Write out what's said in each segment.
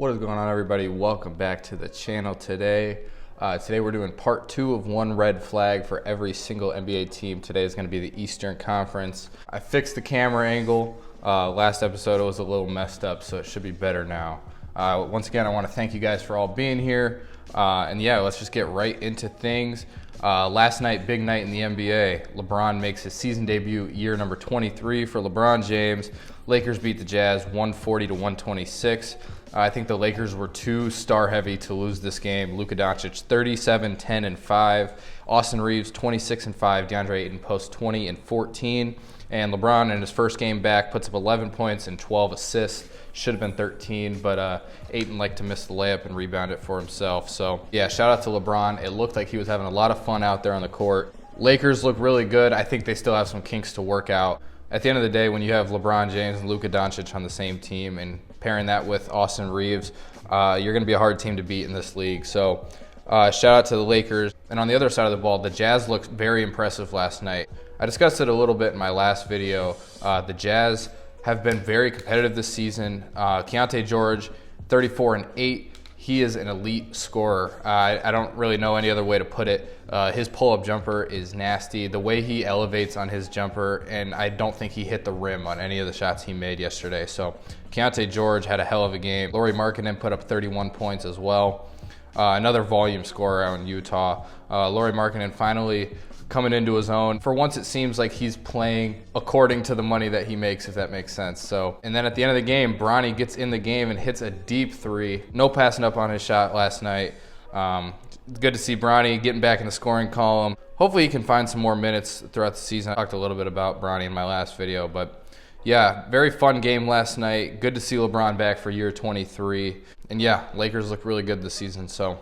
What is going on, everybody? Welcome back to the channel today. Today we're doing part 2 of one red flag for every single NBA team. Today is going to be the Eastern Conference. I fixed the camera angle. Last episode it was a little messed up, so it should be better now. Once again, I want to thank you guys for all being here. And yeah, let's just get right into things. Last night, big night in the NBA. LeBron makes his season debut, year number 23 for LeBron James. Lakers beat the Jazz 140 to 126. I think the Lakers were too star-heavy to lose this game. Luka Doncic 37, 10, and 5. Austin Reeves 26 and 5. DeAndre Ayton posts 20 and 14. And LeBron in his first game back puts up 11 points and 12 assists. Should have been 13, but Ayton liked to miss the layup and rebound it for himself. So yeah, shout out to LeBron. It looked like he was having a lot of fun out there on the court. Lakers look really good. I think they still have some kinks to work out. At the end of the day, when you have LeBron James and Luka Doncic on the same team and pairing that with Austin Reeves, you're going to be a hard team to beat in this league. So shout out to the Lakers. And on the other side of the ball, the Jazz looked very impressive last night. I discussed it a little bit in my last video. The Jazz have been very competitive this season. Keyonte George, 34 and 8. He is an elite scorer. I don't really know any other way to put it. His pull-up jumper is nasty. The way he elevates on his jumper, and I don't think he hit the rim on any of the shots he made yesterday. So Keyonte George had a hell of a game. Lauri Markkanen put up 31 points as well. Another volume scorer out in Utah. Lauri Markkanen finally coming into his own. For once, it seems like he's playing according to the money that he makes, if that makes sense. So, and then at the end of the game, Bronny gets in the game and hits a deep three. No passing up on his shot last night. Good to see Bronny getting back in the scoring column. Hopefully he can find some more minutes throughout the season. I talked a little bit about Bronny in my last video, but yeah, very fun game last night. Good to see LeBron back for year 23. And yeah, Lakers look really good this season, so.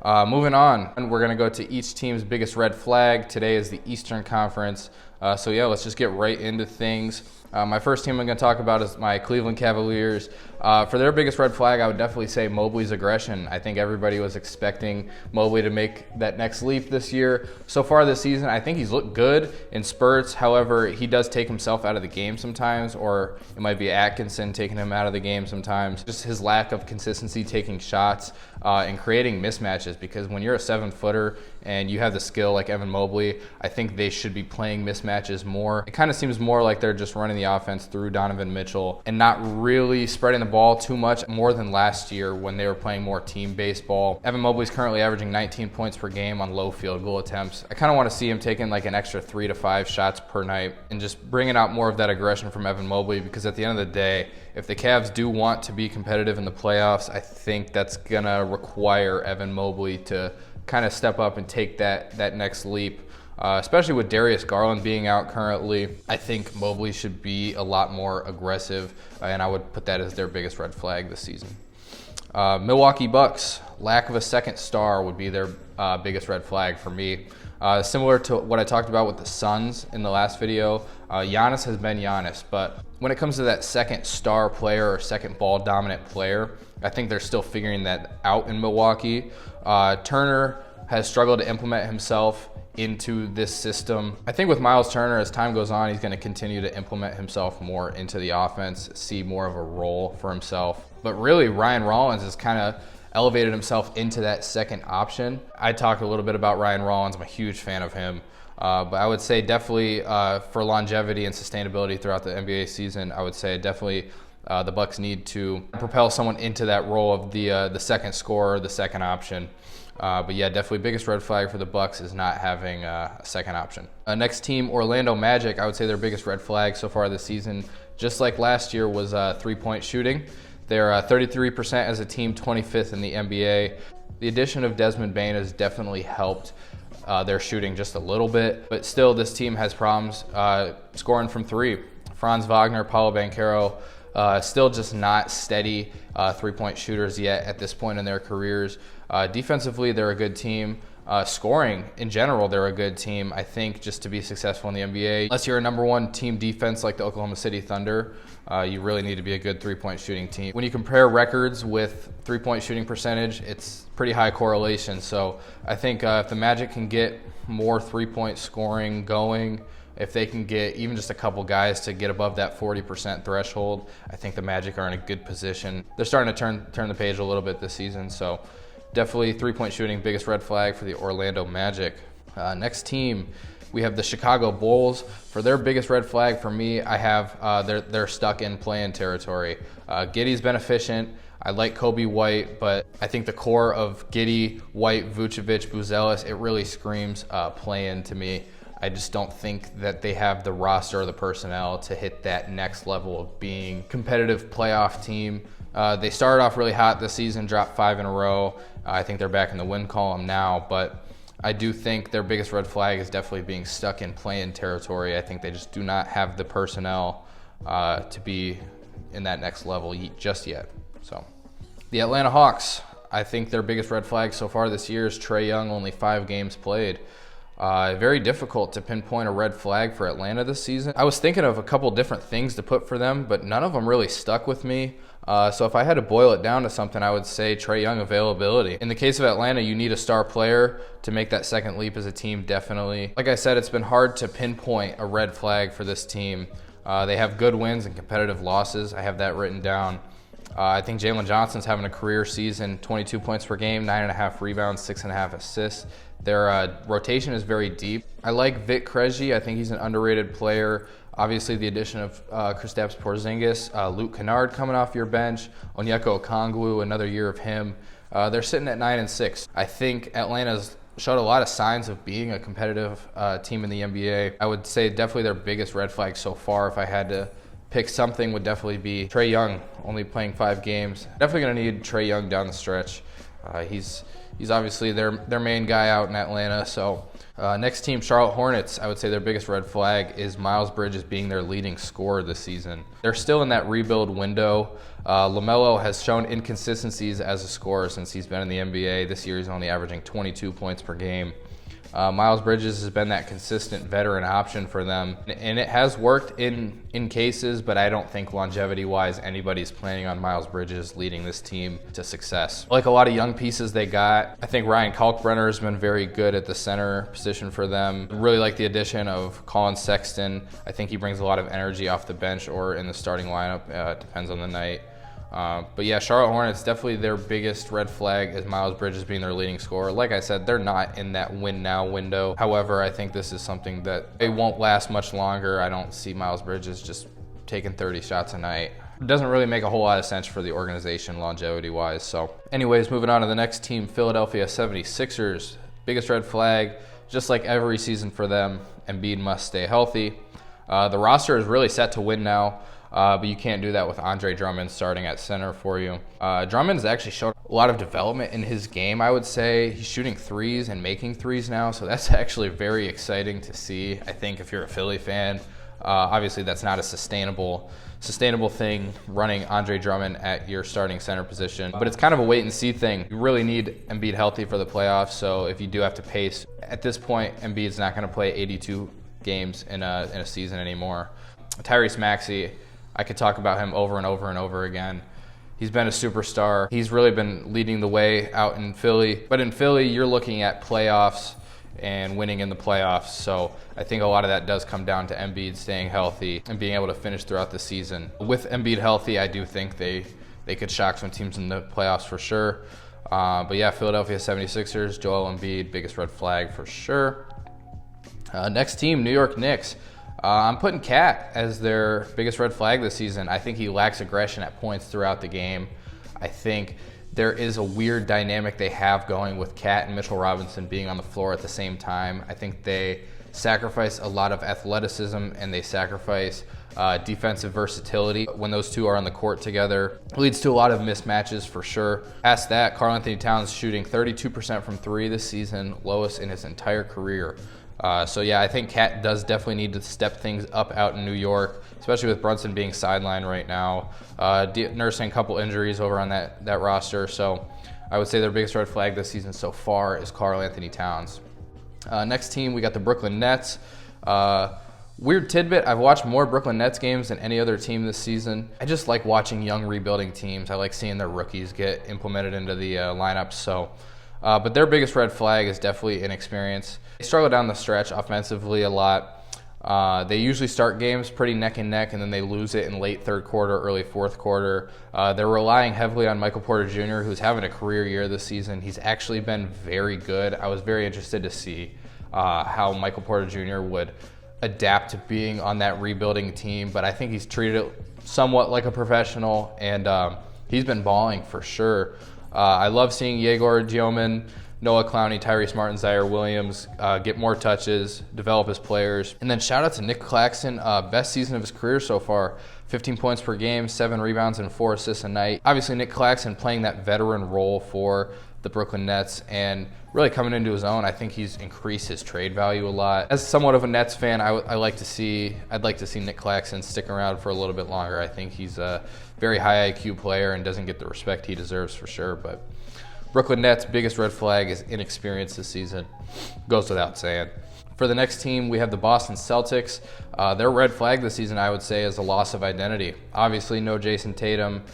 Moving on, we're going to go to each team's biggest red flag. Today is the Eastern Conference. So yeah, let's just get right into things. My first team I'm going to talk about is my Cleveland Cavaliers. For their biggest red flag, I would definitely say Mobley's aggression. I think everybody was expecting Mobley to make that next leap this year. So far this season, I think he's looked good in spurts. However, he does take himself out of the game sometimes, or it might be Atkinson taking him out of the game sometimes. Just his lack of consistency taking shots and creating mismatches, because when you're a 7-footer and you have the skill like Evan Mobley, I think they should be playing mismatches more. It kind of seems more like they're just running the offense through Donovan Mitchell and not really spreading the ball too much, more than last year when they were playing more team baseball. Evan Mobley's currently averaging 19 points per game on low field goal attempts. I kind of want to see him taking like an extra 3 to 5 shots per night and just bringing out more of that aggression from Evan Mobley, because at the end of the day, if the Cavs do want to be competitive in the playoffs, I think that's going to require Evan Mobley to kind of step up and take that next leap. Especially with Darius Garland being out currently, I think Mobley should be a lot more aggressive, and I would put that as their biggest red flag this season. Milwaukee Bucks, lack of a second star would be their biggest red flag for me. Similar to what I talked about with the Suns in the last video, Giannis has been Giannis, but when it comes to that second star player or second ball dominant player, I think they're still figuring that out in Milwaukee. Turner has struggled to implement himself into this system. I think with Miles Turner, as time goes on, he's going to continue to implement himself more into the offense, see more of a role for himself. But really, Ryan Rollins has kind of elevated himself into that second option. I talked a little bit about Ryan Rollins. I'm a huge fan of him. But I would say definitely for longevity and sustainability throughout the NBA season, I would say definitely the Bucks need to propel someone into that role of the second scorer, the second option. But yeah, definitely biggest red flag for the Bucks is not having a second option. Next team, Orlando Magic. I would say their biggest red flag so far this season, just like last year, was three-point shooting. They're 33% as a team, 25th in the NBA. The addition of Desmond Bane has definitely helped their shooting just a little bit, but still this team has problems scoring from three. Franz Wagner, Paolo Banchero, still just not steady three-point shooters yet at this point in their careers. Defensively, they're a good team. Scoring, in general, they're a good team. I think just to be successful in the NBA, unless you're a number one team defense like the Oklahoma City Thunder, you really need to be a good three-point shooting team. When you compare records with three-point shooting percentage, it's pretty high correlation. So I think if the Magic can get more three-point scoring going, If they can get even just a couple guys to get above that 40% threshold, I think the Magic are in a good position. They're starting to turn the page a little bit this season, so definitely three-point shooting, biggest red flag for the Orlando Magic. Next team, we have the Chicago Bulls. For their biggest red flag, for me, I have they're stuck in play-in territory. Giddey's been efficient. I like Kobe White, but I think the core of Giddey, White, Vucevic, Buzelis, it really screams play-in to me. I just don't think that they have the roster or the personnel to hit that next level of being competitive playoff team. They started off really hot this season, dropped 5 in a row. I think they're back in the win column now, but I do think their biggest red flag is definitely being stuck in play-in territory. I think they just do not have the personnel to be in that next level just yet. So, the Atlanta Hawks, I think their biggest red flag so far this year is Trae Young, only 5 games played. Very difficult to pinpoint a red flag for Atlanta this season. I was thinking of a couple different things to put for them, but none of them really stuck with me. So if I had to boil it down to something, I would say Trae Young availability. In the case of Atlanta, you need a star player to make that second leap as a team, definitely. Like I said, it's been hard to pinpoint a red flag for this team. They have good wins and competitive losses. I have that written down. I think Jalen Johnson's having a career season, 22 points per game, 9.5 rebounds, 6.5 assists. Their rotation is very deep. I like Vit Krejci. I think he's an underrated player. Obviously, the addition of Kristaps Porzingis, Luke Kennard coming off your bench, Onyeka Okongwu, another year of him. They're sitting at 9-6. I think Atlanta's showed a lot of signs of being a competitive team in the NBA. I would say definitely their biggest red flag so far, if I had to pick something, would definitely be Trae Young, only playing 5 games. Definitely going to need Trae Young down the stretch. He's obviously their main guy out in Atlanta. So next team, Charlotte Hornets, I would say their biggest red flag is Miles Bridges being their leading scorer this season. They're still in that rebuild window. LaMelo has shown inconsistencies as a scorer since he's been in the NBA. This year he's only averaging 22 points per game. Miles Bridges has been that consistent veteran option for them, and it has worked in cases, but I don't think longevity-wise anybody's planning on Miles Bridges leading this team to success. Like a lot of young pieces they got, I think Ryan Kalkbrenner has been very good at the center position for them. Really like the addition of Colin Sexton. I think he brings a lot of energy off the bench or in the starting lineup, depends on the night. But yeah, Charlotte Hornets, definitely their biggest red flag is Miles Bridges being their leading scorer. Like I said, they're not in that win now window. However, I think this is something that it won't last much longer. I don't see Miles Bridges just taking 30 shots a night. It doesn't really make a whole lot of sense for the organization longevity-wise. So anyways, moving on to the next team, Philadelphia 76ers. Biggest red flag, just like every season for them, Embiid must stay healthy. The roster is really set to win now. But you can't do that with Andre Drummond starting at center for you. Drummond's actually showed a lot of development in his game, I would say. He's shooting threes and making threes now, so that's actually very exciting to see, I think, if you're a Philly fan. Obviously, that's not a sustainable thing, running Andre Drummond at your starting center position. But it's kind of a wait-and-see thing. You really need Embiid healthy for the playoffs, so if you do have to pace, at this point, Embiid's not going to play 82 games in a season anymore. Tyrese Maxey, I could talk about him over and over and over again. He's been a superstar. He's really been leading the way out in Philly. But in Philly, you're looking at playoffs and winning in the playoffs. So I think a lot of that does come down to Embiid staying healthy and being able to finish throughout the season. With Embiid healthy, I do think they could shock some teams in the playoffs for sure. But yeah, Philadelphia 76ers, Joel Embiid, biggest red flag for sure. Next team, New York Knicks. I'm putting Cat as their biggest red flag this season. I think he lacks aggression at points throughout the game. I think there is a weird dynamic they have going with Cat and Mitchell Robinson being on the floor at the same time. I think they sacrifice a lot of athleticism and they sacrifice defensive versatility when those two are on the court together. It leads to a lot of mismatches for sure. Past that, Karl-Anthony Towns shooting 32% from 3 this season, lowest in his entire career. So yeah, I think Cat does definitely need to step things up out in New York, especially with Brunson being sidelined right now, nursing a couple injuries over on that roster. So I would say their biggest red flag this season so far is Karl-Anthony Towns. Next team, we got the Brooklyn Nets. Weird tidbit, I've watched more Brooklyn Nets games than any other team this season. I just like watching young rebuilding teams. I like seeing their rookies get implemented into the lineups. So, but their biggest red flag is definitely inexperience. They struggle down the stretch offensively a lot. They usually start games pretty neck and neck, and then they lose it in late third quarter, early fourth quarter. They're relying heavily on Michael Porter Jr., who's having a career year this season. He's actually been very good. I was very interested to see how Michael Porter Jr. would adapt to being on that rebuilding team, but I think he's treated it somewhat like a professional, and he's been balling for sure. I love seeing Yegor Gioman, Noah Clowney, Tyrese Martin, Zaire Williams get more touches, develop as players. And then shout out to Nick Claxton, best season of his career so far. 15 points per game, 7 rebounds, and 4 assists a night. Obviously, Nick Claxton playing that veteran role for the Brooklyn Nets and really coming into his own. I think he's increased his trade value a lot. As somewhat of a Nets fan, I'd like to see Nick Claxton stick around for a little bit longer. I think he's a very high IQ player and doesn't get the respect he deserves for sure. But Brooklyn Nets' biggest red flag is inexperience this season. Goes without saying. For the next team, we have the Boston Celtics. Their red flag this season, I would say, is a loss of identity. Obviously, no Jason Tatum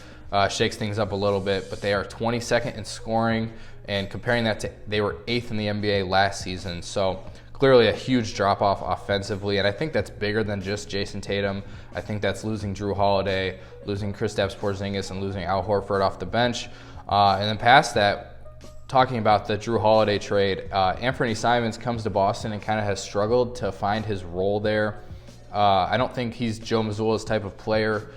shakes things up a little bit, but they are 22nd in scoring, and comparing that to, they were 8th in the NBA last season. So clearly a huge drop-off offensively, and I think that's bigger than just Jason Tatum. I think that's losing Drew Holiday, losing Kristaps Porzingis, and losing Al Horford off the bench. And then past that, talking about the Drew Holiday trade, Anthony Simons comes to Boston and kind of has struggled to find his role there. I don't think he's Joe Mazzulla's type of player.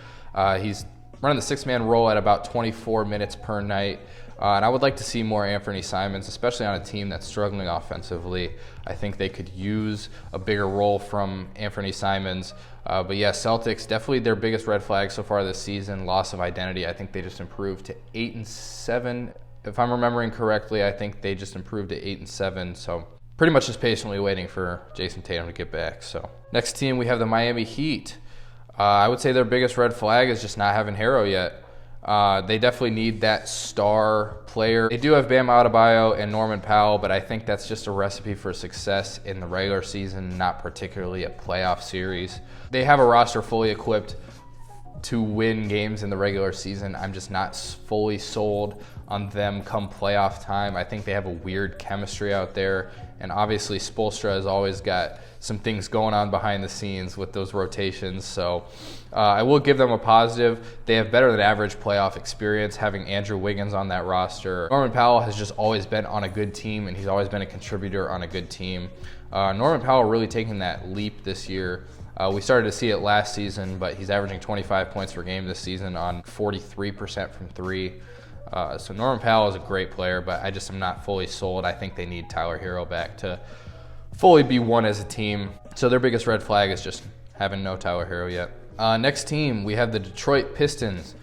He's running the six-man role at about 24 minutes per night. And I would like to see more Anthony Simons, especially on a team that's struggling offensively. I think they could use a bigger role from Anthony Simons. But yeah, Celtics, definitely their biggest red flag so far this season, loss of identity. I think they just improved to 8-7. If I'm remembering correctly, I think they just improved to 8-7. So pretty much just patiently waiting for Jason Tatum to get back. So next team, we have the Miami Heat. I would say their biggest red flag is just not having Harrow yet. They definitely need that star player. They do have Bam Adebayo and Norman Powell, but I think that's just a recipe for success in the regular season, not particularly a playoff series. They have a roster fully equipped to win games in the regular season. I'm just not fully sold on them come playoff time. I think they have a weird chemistry out there, and obviously Spoelstra has always got some things going on behind the scenes with those rotations. So I will give them a positive. They have better than average playoff experience having Andrew Wiggins on that roster. Norman Powell has just always been on a good team, and he's always been a contributor on a good team. Norman Powell really taking that leap this year. We started to see it last season, but he's averaging 25 points per game this season on 43% from three. So Norman Powell is a great player, but I just am not fully sold. I think they need Tyler Herro back to fully be one as a team. So their biggest red flag is just having no Tyler Herro yet. Next team, we have the Detroit Pistons.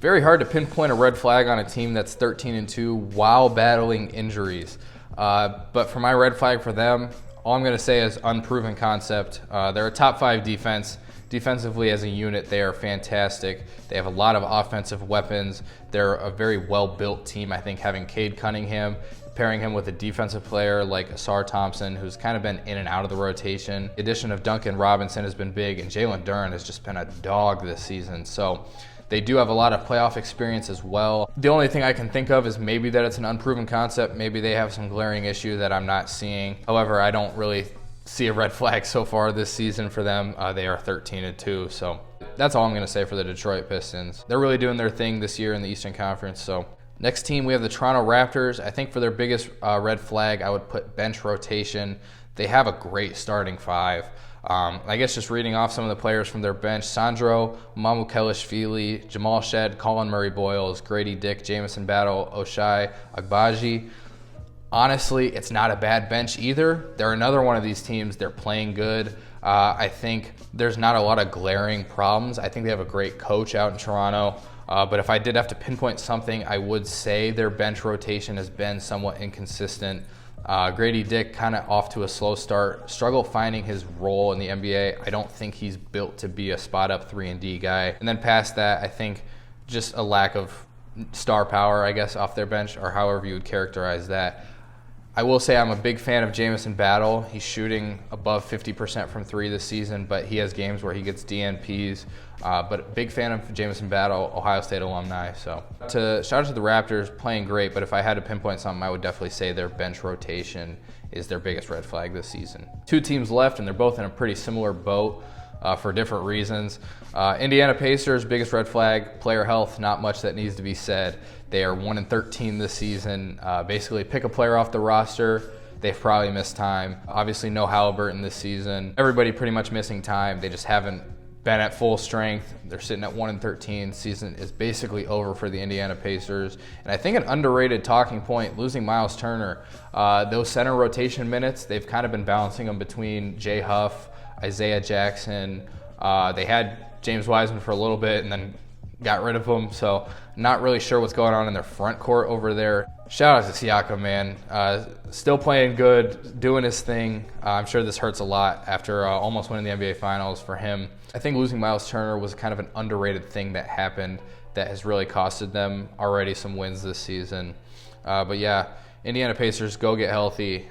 Very hard to pinpoint a red flag on a team that's 13-2 while battling injuries. But for my red flag for them, all I'm going to say is unproven concept. They're a top 5 defense. Defensively as a unit, they are fantastic. They have a lot of offensive weapons. They're a very well-built team. I think having Cade Cunningham, pairing him with a defensive player like Asar Thompson, who's kind of been in and out of the rotation. The addition of Duncan Robinson has been big, and Jalen Duren has just been a dog this season. So they do have a lot of playoff experience as well. The only thing I can think of is maybe that it's an unproven concept. Maybe they have some glaring issue that I'm not seeing. However, I don't really see a red flag so far this season for them. They are 13-2, so that's all I'm going to say for the Detroit Pistons. They're really doing their thing this year in the Eastern Conference. So next team, we have the Toronto Raptors. I think for their biggest red flag, I would put bench rotation. They have a great starting 5. I guess just reading off some of the players from their bench: Sandro Mamukelashvili, Jamal Shed, Colin Murray-Boyles, Grady Dick, Jamison Battle, Ochai Agbaji. Honestly, it's not a bad bench either. They're another one of these teams. They're playing good. I think there's not a lot of glaring problems. I think they have a great coach out in Toronto. But if I did have to pinpoint something, I would say their bench rotation has been somewhat inconsistent. Grady Dick kind of off to a slow start, struggle finding his role in the NBA. I don't think he's built to be a spot-up 3-and-D guy. And then past that, I think just a lack of star power, I guess, off their bench, or however you would characterize that. I will say I'm a big fan of Jamison Battle. He's shooting above 50% from three this season, but he has games where he gets DNPs. But big fan of Jamison Battle, Ohio State alumni. So shout out to the Raptors, playing great, but if I had to pinpoint something, I would definitely say their bench rotation is their biggest red flag this season. Two teams left, and they're both in a pretty similar boat for different reasons. Indiana Pacers, biggest red flag, player health, not much that needs to be said. They are 1-13 this season. Basically, pick a player off the roster, they've probably missed time. Obviously, no Halliburton this season. Everybody pretty much missing time. They just haven't been at full strength. They're sitting at 1-13. Season is basically over for the Indiana Pacers. And I think an underrated talking point, losing Miles Turner. Those center rotation minutes, they've kind of been balancing them between Jay Huff, Isaiah Jackson. They had James Wiseman for a little bit and then got rid of him. So not really sure what's going on in their front court over there. Shout out to Siakam, man. Still playing good, doing his thing. I'm sure this hurts a lot after almost winning the NBA Finals for him. I think losing Miles Turner was kind of an underrated thing that happened that has really costed them already some wins this season. But yeah, Indiana Pacers, go get healthy.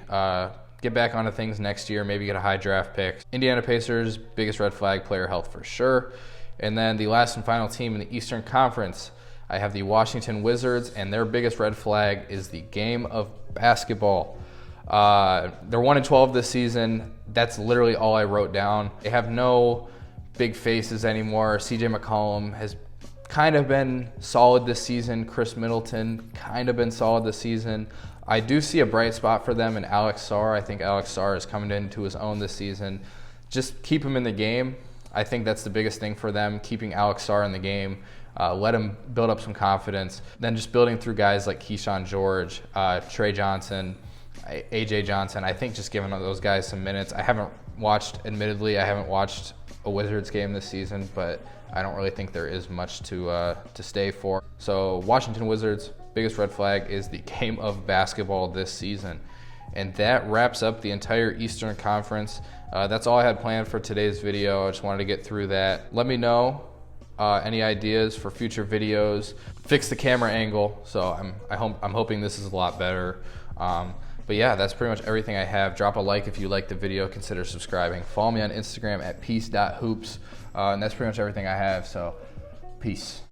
Get back onto things next year, maybe get a high draft pick. Indiana Pacers, biggest red flag, player health for sure. And then the last and final team in the Eastern Conference, I have the Washington Wizards, and their biggest red flag is the game of basketball. They're 1-12 this season. That's literally all I wrote down. They have no big faces anymore. CJ McCollum has kind of been solid this season. Chris Middleton kind of been solid this season. I do see a bright spot for them in Alex Sarr. I think Alex Sarr is coming into his own this season. Just keep him in the game. I think that's the biggest thing for them, keeping Alex Sarr in the game. Let him build up some confidence. Then just building through guys like Keyshawn George, Trey Johnson, AJ Johnson. I think just giving those guys some minutes. Admittedly, I haven't watched a Wizards game this season, but I don't really think there is much to stay for. So Washington Wizards, biggest red flag is the game of basketball this season. And that wraps up the entire Eastern Conference. That's all I had planned for today's video. I just wanted to get through that. Let me know any ideas for future videos. Fix the camera angle, so I'm hoping this is a lot better. But yeah, that's pretty much everything I have. Drop a like if you liked the video. Consider subscribing. Follow me on Instagram at peace.hoops. And that's pretty much everything I have, so peace.